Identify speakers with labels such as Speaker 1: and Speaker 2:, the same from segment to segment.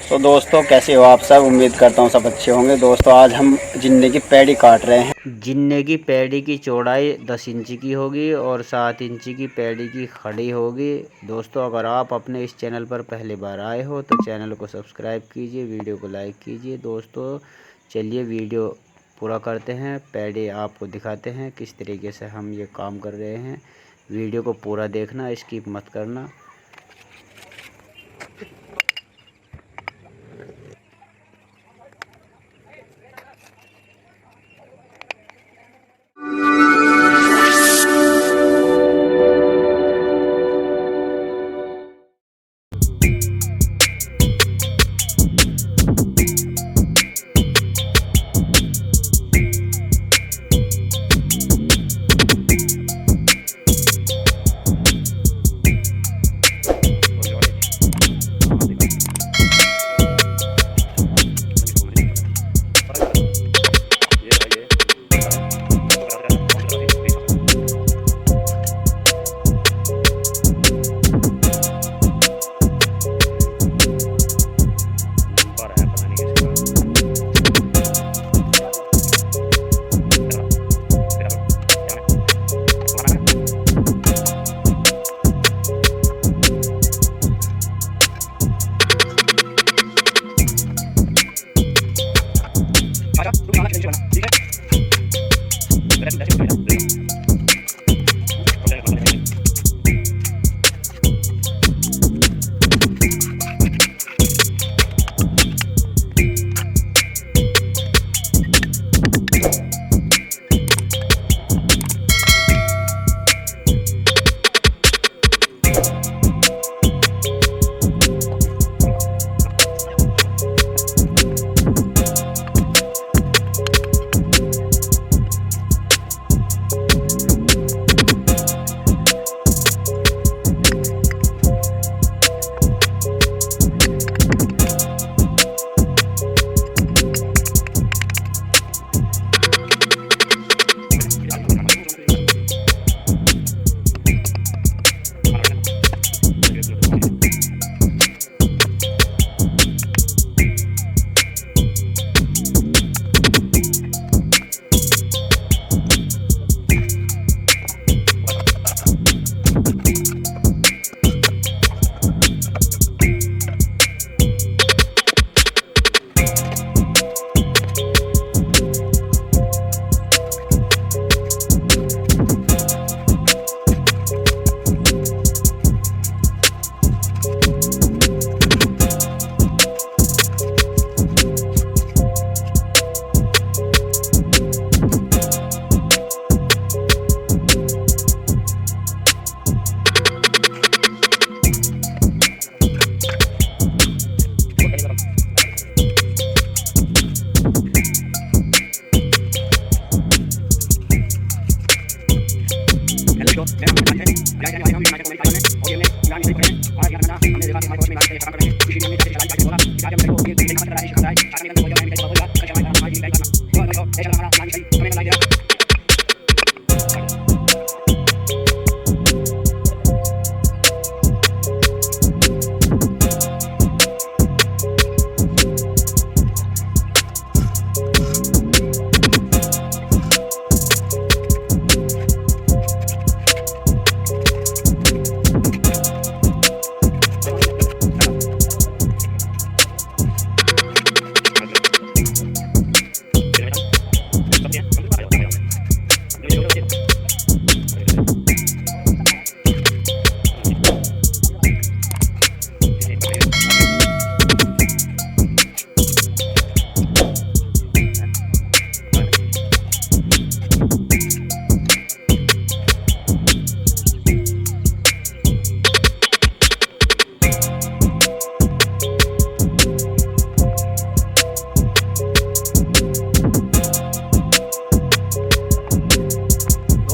Speaker 1: तो दोस्तों कैसे हो आप सब। उम्मीद करता हूँ सब अच्छे होंगे। दोस्तों आज हम जिन्ने की पैड़ी काट रहे हैं। जिन्ने की पैड़ी की चौड़ाई 10 इंची की होगी और 7 इंची की पैड़ी की खड़ी होगी। दोस्तों अगर आप अपने इस चैनल पर पहली बार आए हो तो चैनल को सब्सक्राइब कीजिए, वीडियो को लाइक कीजिए। दोस्तों चलिए वीडियो पूरा करते हैं, पैड़ी आपको दिखाते हैं किस तरीके से हम ये काम कर रहे हैं। वीडियो को पूरा देखना, स्किप मत करना।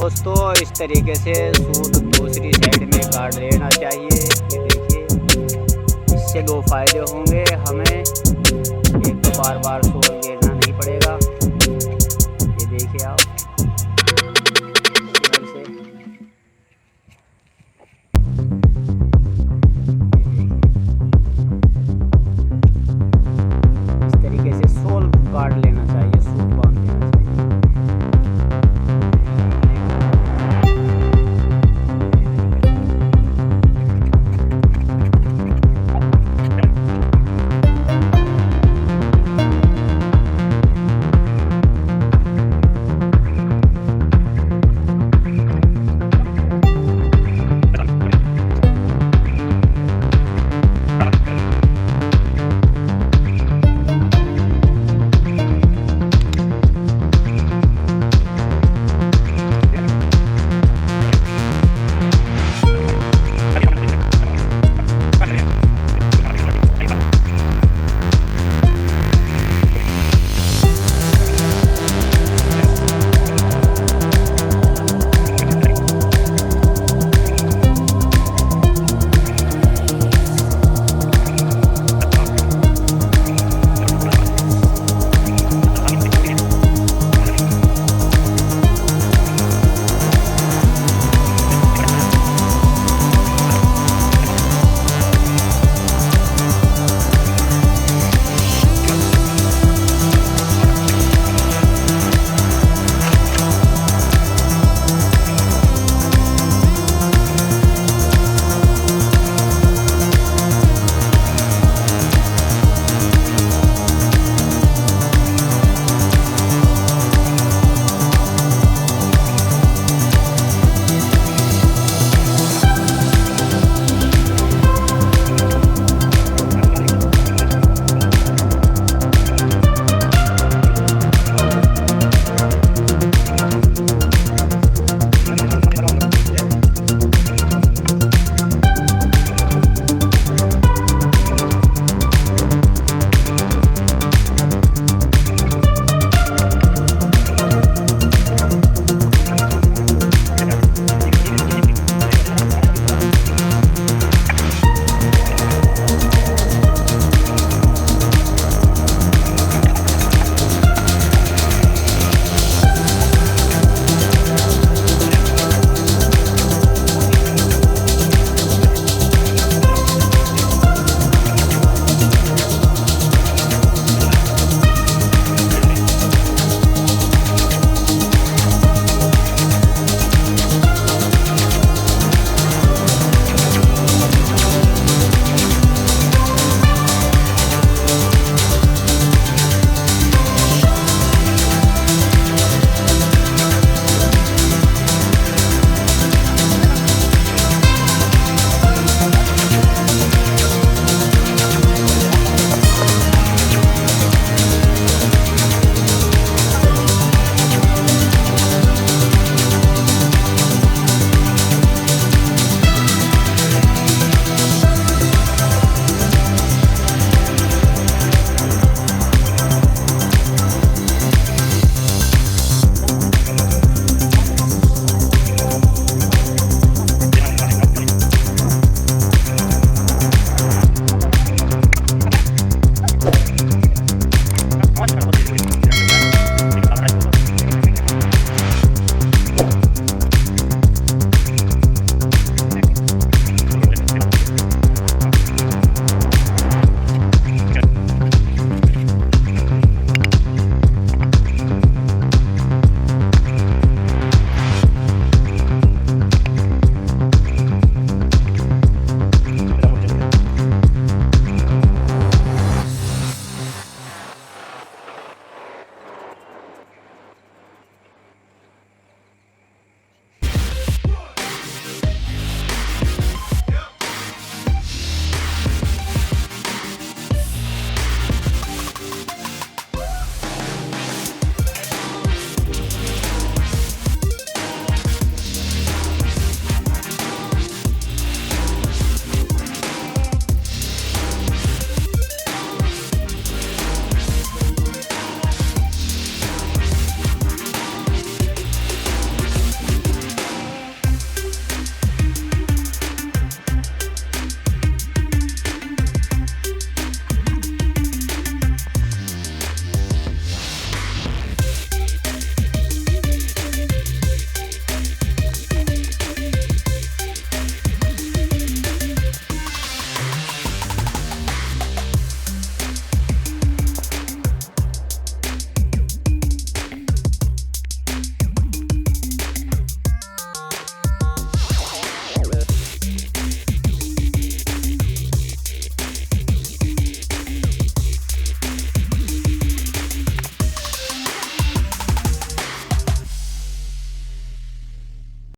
Speaker 1: दोस्तों इस तरीके से सूट दूसरी साइड में काट लेना चाहिए। ये देखिए, इससे दो फायदे होंगे। हमें एक तो बार बार सूट घेरना नहीं पड़ेगा